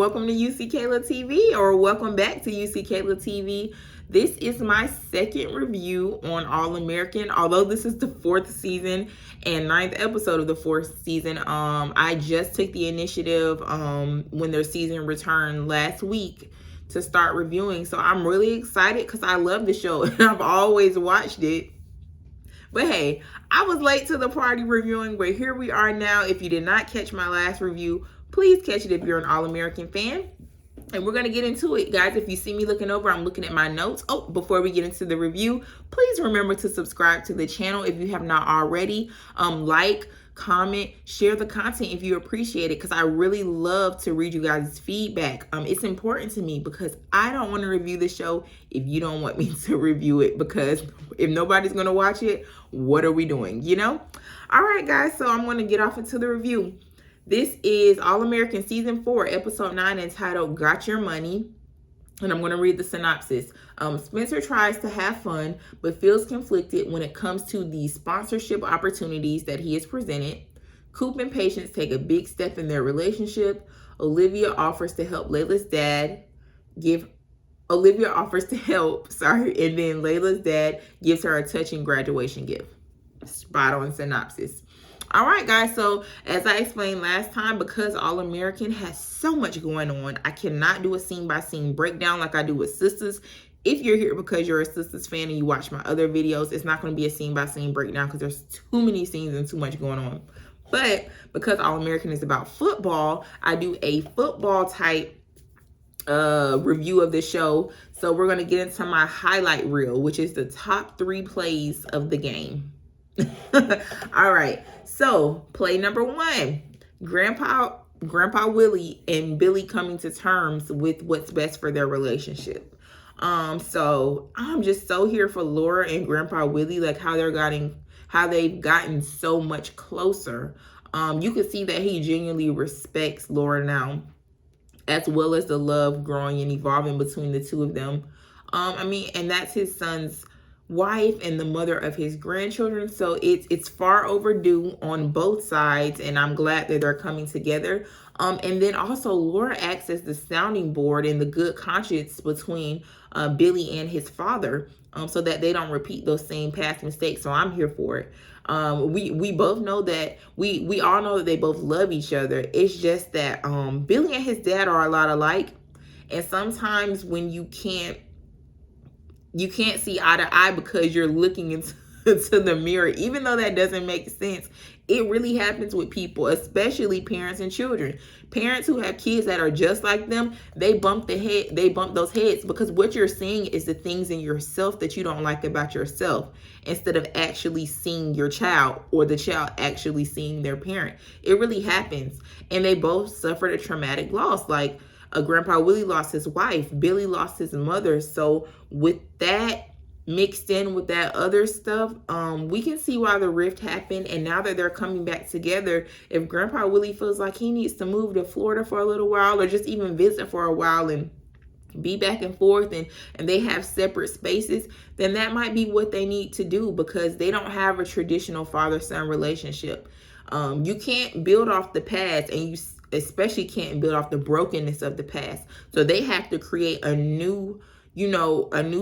welcome to YouSeeKaylaTV, or welcome back to YouSeeKaylaTV. This is my second review on All American. Although this is the 4th season and 9th episode of the 4th season, I just took the initiative when their season returned last week to start reviewing. So I'm really excited because I love the show and I've always watched it. But hey, I was late to the party reviewing, but here we are now. If you did not catch my last review, please catch it if you're an All-American fan. And we're going to get into it. Guys, if you see me looking over, I'm looking at my notes. Oh, before we get into the review, please remember to subscribe to the channel if you have not already. Like, comment, share the content if you appreciate it, because I really love to read you guys' feedback. It's important to me because I don't want to review the show if you don't want me to review it, because if nobody's going to watch it, what are we doing, you know? All right, guys, so I'm going to get off into the review. This is All American Season 4, Episode 9, entitled Got Your Money. And I'm going to read the synopsis. Spencer tries to have fun, but feels conflicted when it comes to the sponsorship opportunities that he is presented. Coop and Patience take a big step in their relationship. Olivia offers to help Layla's dad and then Layla's dad gives her a touching graduation gift. Spot on synopsis. All right, guys, so as I explained last time, because All American has so much going on, I cannot do a scene-by-scene breakdown like I do with Sisters. If you're here because you're a Sisters fan and you watch my other videos, it's not going to be a scene-by-scene breakdown because there's too many scenes and too much going on. But because All American is about football, I do a football-type review of the show. So we're going to get into my highlight reel, which is the top 3 plays of the game. All right, so play number 1, Grandpa Willie and Billy coming to terms with what's best for their relationship. So I'm just so here for Laura and Grandpa Willie, like how they've gotten so much closer. You can see that he genuinely respects Laura now, as well as the love growing and evolving between the two of them. And that's his son's wife and the mother of his grandchildren, so it's far overdue on both sides, and I'm glad that they're coming together. And then also Laura acts as the sounding board and the good conscience between Billy and his father, so that they don't repeat those same past mistakes. So I'm here for it. We both know that we all know that they both love each other. It's just that Billy and his dad are a lot alike, and sometimes when you can't see eye to eye because you're looking into the mirror, even though that doesn't make sense. It really happens with people, especially parents and children. Parents who have kids that are just like them, they bump those heads because what you're seeing is the things in yourself that you don't like about yourself, instead of actually seeing your child or the child actually seeing their parent. It really happens. And they both suffered a traumatic loss. Like, Grandpa Willie lost his wife, Billy lost his mother. So with that mixed in with that other stuff, we can see why the rift happened. And now that they're coming back together, if Grandpa Willie feels like he needs to move to Florida for a little while, or just even visit for a while and be back and forth, and they have separate spaces, then that might be what they need to do, because they don't have a traditional father-son relationship. You can't build off the past, and you especially can't build off the brokenness of the past. So they have to create a new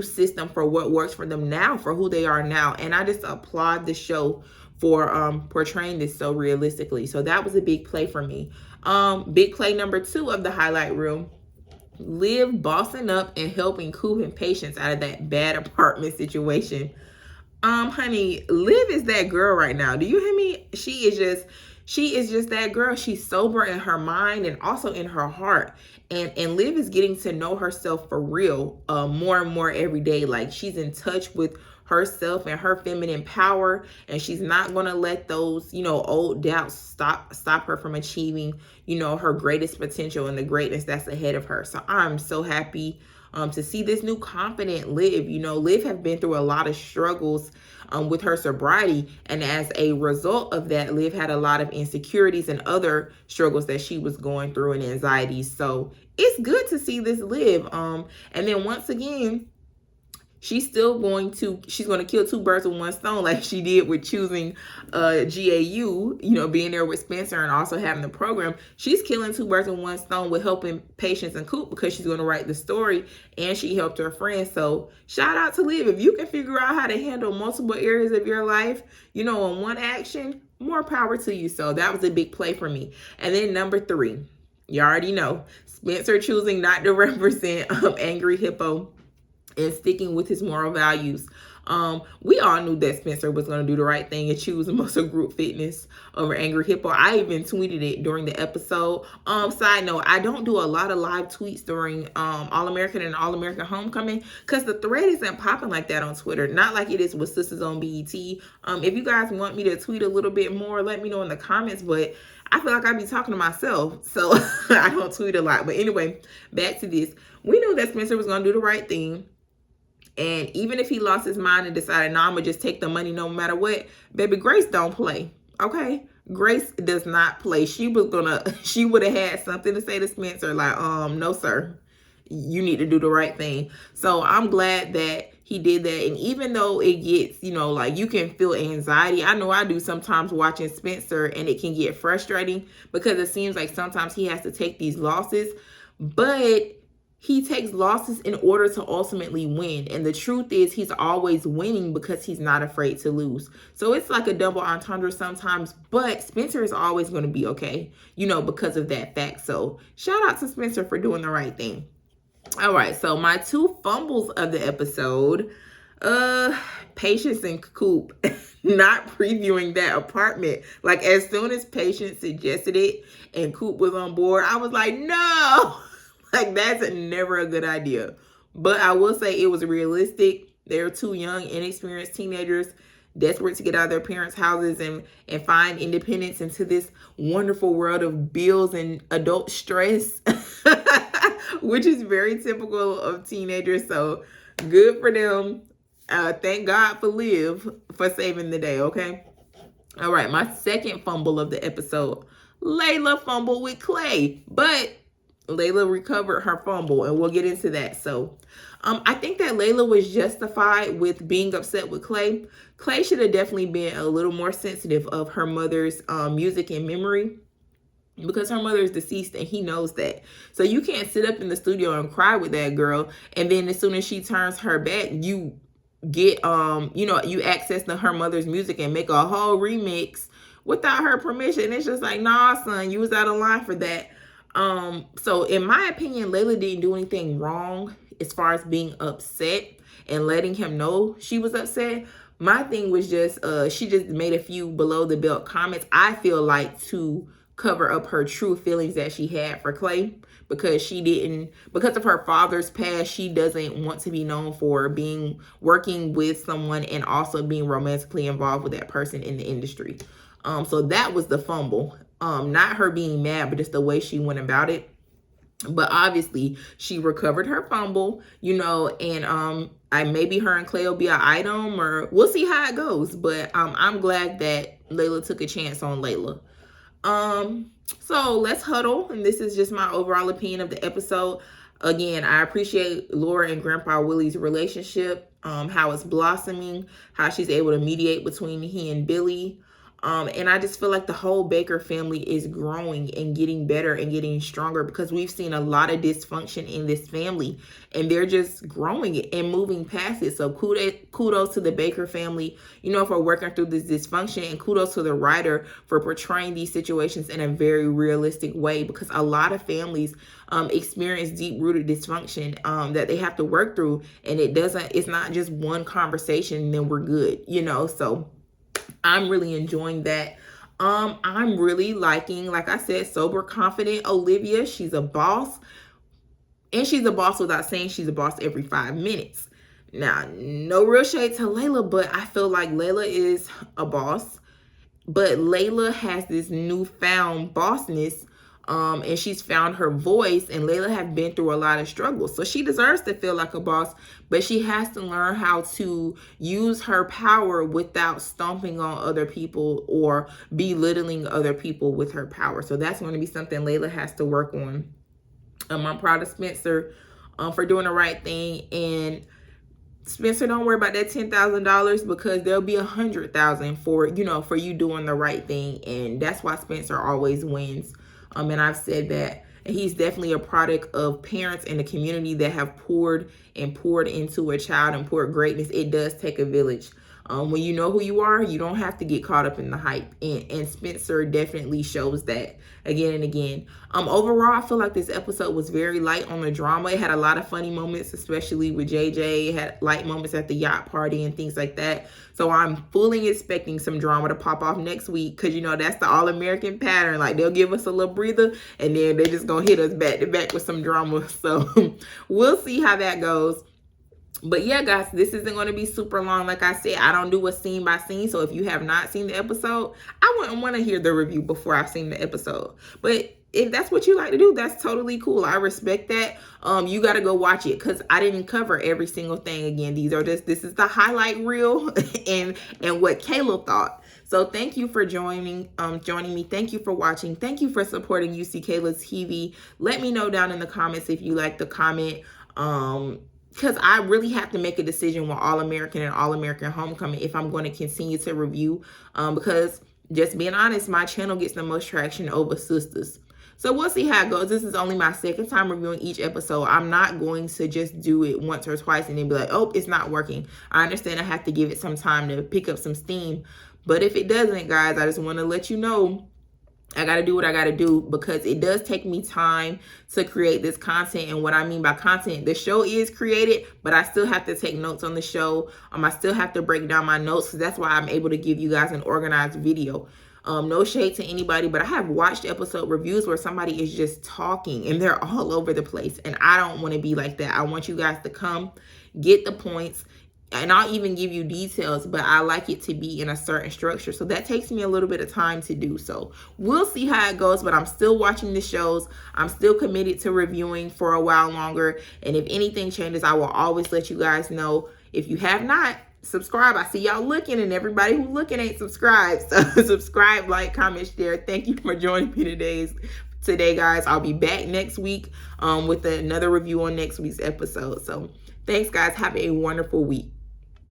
system for what works for them now, for who they are now. And I just applaud the show for portraying this so realistically. So that was a big play for me. Big play number 2 of the highlight reel: Liv bossing up and helping Coop and Patience out of that bad apartment situation. Honey, Liv is that girl right now. Do you hear me? She is just that girl. She's sober in her mind and also in her heart. And Liv is getting to know herself for real more and more every day. Like, she's in touch with herself and her feminine power, and she's not going to let those, old doubts stop her from achieving, her greatest potential and the greatness that's ahead of her. So I'm so happy to see this new confident Liv. Liv have been through a lot of struggles with her sobriety, and as a result of that, Liv had a lot of insecurities and other struggles that she was going through, and anxieties. So it's good to see this Liv. And then once again, she's going to kill two birds with one stone, like she did with choosing GAU, being there with Spencer and also having the program. She's killing two birds with one stone with helping Patience and Coop, because she's going to write the story and she helped her friends. So shout out to Liv. If you can figure out how to handle multiple areas of your life, in one action, more power to you. So that was a big play for me. And then number 3, you already know, Spencer choosing not to represent Angry Hippo and sticking with his moral values. We all knew that Spencer was going to do the right thing and choose Muscle Group Fitness over Angry Hippo. I even tweeted it during the episode. Side note, I don't do a lot of live tweets during All-American and All-American Homecoming because the thread isn't popping like that on Twitter. Not like it is with Sisters on BET. If you guys want me to tweet a little bit more, let me know in the comments. But I feel like I be talking to myself, so I don't tweet a lot. But anyway, back to this. We knew that Spencer was going to do the right thing. And even if he lost his mind and decided, no, I'm going to just take the money no matter what, baby, Grace don't play, okay? Grace does not play. She would have had something to say to Spencer, like, no, sir, you need to do the right thing. So I'm glad that he did that. And even though it gets, like you can feel anxiety, I know I do sometimes watching Spencer, and it can get frustrating because it seems like sometimes he has to take these losses, but he takes losses in order to ultimately win. And the truth is, he's always winning because he's not afraid to lose. So it's like a double entendre sometimes, but Spencer is always going to be okay, because of that fact. So shout out to Spencer for doing the right thing. All right, so my 2 fumbles of the episode, Patience and Coop not previewing that apartment. Like, as soon as Patience suggested it and Coop was on board, I was like, no. Like, that's never a good idea. But I will say it was realistic. They're 2 young, inexperienced teenagers desperate to get out of their parents' houses and find independence into this wonderful world of bills and adult stress, which is very typical of teenagers. So good for them. Thank God for Liv for saving the day, okay? All right, my second fumble of the episode. Layla fumbled with Clay, but Layla recovered her fumble, and we'll get into that. So I think that Layla was justified with being upset with Clay. Clay should have definitely been a little more sensitive of her mother's music and memory, because her mother is deceased and he knows that. So you can't sit up in the studio and cry with that girl, and then as soon as she turns her back, you get you access to her mother's music and make a whole remix without her permission. It's just like, nah, son, you was out of line for that. So in my opinion, Layla didn't do anything wrong as far as being upset and letting him know she was upset. My thing was just, she just made a few below the belt comments, I feel like, to cover up her true feelings that she had for Clay, because because of her father's past, she doesn't want to be known for working with someone and also being romantically involved with that person in the industry. So that was the fumble. Not her being mad, but just the way she went about it. But obviously she recovered her fumble, and maybe her and Clay will be an item, or we'll see how it goes. But I'm glad that Layla took a chance on Layla. So let's huddle, and this is just my overall opinion of the episode. Again, I appreciate Laura and Grandpa Willie's relationship, how it's blossoming, how she's able to mediate between he and Billy. And I just feel like the whole Baker family is growing and getting better and getting stronger, because we've seen a lot of dysfunction in this family, and they're just growing it and moving past it. So kudos to the Baker family, for working through this dysfunction, and kudos to the writer for portraying these situations in a very realistic way, because a lot of families experience deep-rooted dysfunction that they have to work through, and it's not just one conversation and then we're good, so I'm really enjoying that. I'm really liking, like I said, sober, confident Olivia. She's a boss, and she's a boss without saying she's a boss every 5 minutes. Now, no real shade to Layla, but I feel like Layla is a boss, but Layla has this newfound bossness, and she's found her voice, and Layla has been through a lot of struggles. So she deserves to feel like a boss, but she has to learn how to use her power without stomping on other people or belittling other people with her power. So that's going to be something Layla has to work on. I'm proud of Spencer for doing the right thing, and Spencer, don't worry about that $10,000 because there'll be $100,000 for, for you doing the right thing. And that's why Spencer always wins. And I've said that. And he's definitely a product of parents in the community that have poured into a child and poured greatness. It does take a village. When you know who you are, you don't have to get caught up in the hype. And Spencer definitely shows that again and again. Overall, I feel like this episode was very light on the drama. It had a lot of funny moments, especially with JJ. It had light moments at the yacht party and things like that. So I'm fully expecting some drama to pop off next week because, that's the all-American pattern. Like, they'll give us a little breather and then they're just going to hit us back to back with some drama. So we'll see how that goes. But yeah, guys, this isn't going to be super long. Like I said, I don't do a scene by scene. So if you have not seen the episode, I wouldn't want to hear the review before I've seen the episode. But if that's what you like to do, that's totally cool. I respect that. You got to go watch it because I didn't cover every single thing. Again, this is the highlight reel and what Kayla thought. So thank you for joining me. Thank you for watching. Thank you for supporting YouSeeKaylaTV. Let me know down in the comments if you like the comment. Because I really have to make a decision with All-American and All-American Homecoming if I'm going to continue to review. Because just being honest, my channel gets the most traction over Sisters. So we'll see how it goes. This is only my second time reviewing each episode. I'm not going to just do it once or twice and then be like, oh, it's not working. I understand I have to give it some time to pick up some steam. But if it doesn't, guys, I just want to let you know I got to do what I got to do because it does take me time to create this content. And what I mean by content, the show is created, but I still have to take notes on the show. I still have to break down my notes because that's why I'm able to give you guys an organized video. No shade to anybody, but I have watched episode reviews where somebody is just talking and they're all over the place. And I don't want to be like that. I want you guys to come, get the points, and I'll even give you details, but I like it to be in a certain structure. So that takes me a little bit of time to do. So we'll see how it goes, but I'm still watching the shows. I'm still committed to reviewing for a while longer. And if anything changes, I will always let you guys know. If you have not, subscribe. I see y'all looking, and everybody who's looking ain't subscribed. So subscribe, like, comment, share. Thank you for joining me today, guys. I'll be back next week with another review on next week's episode. So thanks, guys. Have a wonderful week.